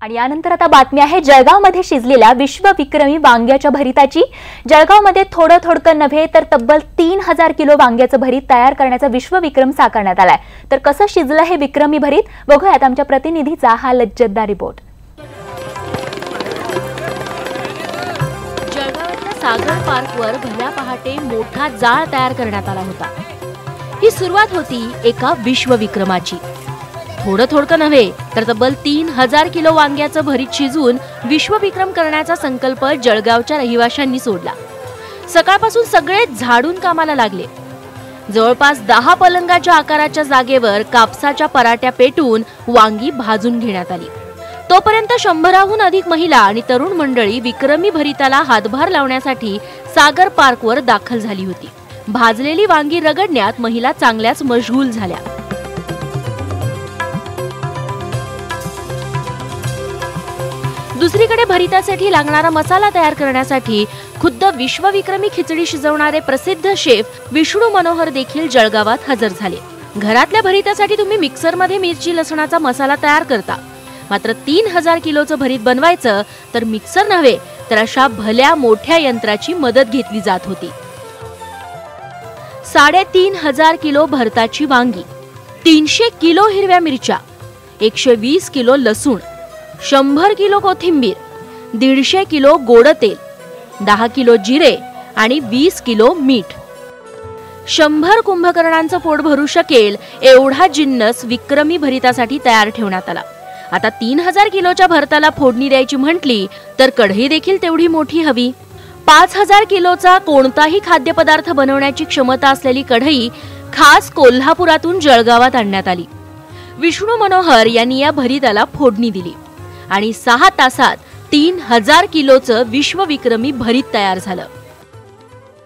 आणि यानंतर आता बातमी आहे जळगावमध्ये शिजलेल्या विश्वविक्रमी वांग्याच्या भरीताची। जळगावमध्ये थोडं नव्हे तर तब्बल 3000 किलो वांग्याचं भरीत तयार करण्याचा विश्वविक्रम साकारण्यात आलाय। तर कसं शिजलं हे विक्रमी भरीत बघूयात आमच्या प्रतिनिधीचा हा लज्जतदार रिपोर्ट। जळगावातल्या सागर पार्कवर भल्या पहाटे मोठा जाळ तयार करण्यात आला होता। ही सुरुवात होती एका विश्वविक्रमाची। थोडं नव्हे तर तब्बल 3000 किलो वांग्याचं भरीत शिजवून विश्वविक्रम करण्याचा संकल्प जळगावच्या रहिवाशांनी सोडला। सकाळपासून सगळे झाडून कामाला लागले। जवळपास 10 पलंगाच्या आकाराच्या जागेवर कापसाच्या पराठ्या पेटून वांगी भाजून घेण्यात आली। तोपर्यंत 100हून अधिक महिला आणि तरुण मंडळी विक्रमी भरीताला हातभार लावण्यासाठी सागर पार्कवर दाखल झाली होती। भाजलेली वांगी रगडण्यात महिला चांगल्याच मशगूल झाल्या। दुसरीकडे भरीतासाठी लागणारा मसाला तयार करण्यासाठी खुद्द विश्वविक्रमी खिचडी शिजवणारे प्रसिद्ध शेफ विष्णू मनोहर देखील जळगावात हजर झाले। घरातल्या भरीतासाठी तुम्ही मिक्सरमध्ये मिरची लसणाचा मसाला तयार करता, मात्र 3000 किलोचं भरीत बनवायचं तर मिक्सर नव्हे तर अशा भल्या मोठ्या यंत्राची मदत घेतली जात होती। 3500 किलो भरताची वांगी, 300 किलो हिरव्या मिरच्या, 120 किलो लसूण, 100 किलो कोथिंबीर, 150 किलो गोड तेल, 10 किलो जिरे आणि 20 किलो मीठ। 100 कुंभकर्णांचं पोट भरू शकेल एवढा जिन्नस विक्रमी भरीतासाठी तयार ठेवण्यात आला। आता 3000 किलोच्या भरताला फोडणी द्यायची म्हटली तर कढई देखील तेवढी मोठी हवी। 5000 किलोचा कोणताही खाद्यपदार्थ बनवण्याची क्षमता असलेली कढई खास कोल्हापुरातून जळगावात आणण्यात आली। विष्णू मनोहर यांनी या भरीताला फोडणी दिली आणि 6 तासात 3000 किलोचं विश्वविक्रमी भरीत तयार झालं।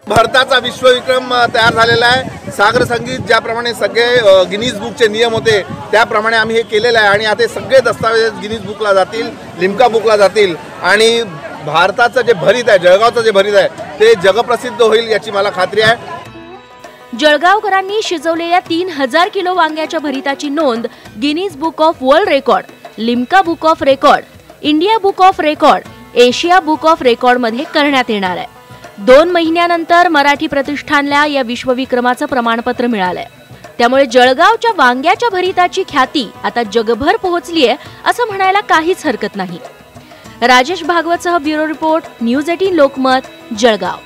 भारताचा विश्वविक्रम तयार झालेला आहे। सागर संगीत ज्याप्रमाणे सगळे गिनीज बुकचे नियम होते त्याप्रमाणे आम्ही हे केलेलं आहे आणि आता सगळे दस्तावेज गिनीज बुकला जातील, लिम्का बुकला जातील आणि भारताचं जे भरीत आहे, जळगावचं जे भरीत आहे ते जगप्रसिद्ध होईल याची मला खात्री आहे। जळगावकरांनी शिजवलेल्या 3000 किलो वांग्याच्या भरीताची नोंद Guinness book of world record, Limca book of record, India book of record, Asia book of record मध्ये करण्यात येणार आहे। 2 महिन्यानंतर मराठी प्रतिष्ठानला या विश्वविक्रमाचं प्रमाणपत्र मिळालंय। त्यामुळे जळगावच्या वांग्याच्या भरीताची ख्याती आता जगभर पोहोचलीये असं म्हणायला काहीच हरकत नाही। राजेश भागवतसह bureau report, news 18 Lokmat, Jalgaon.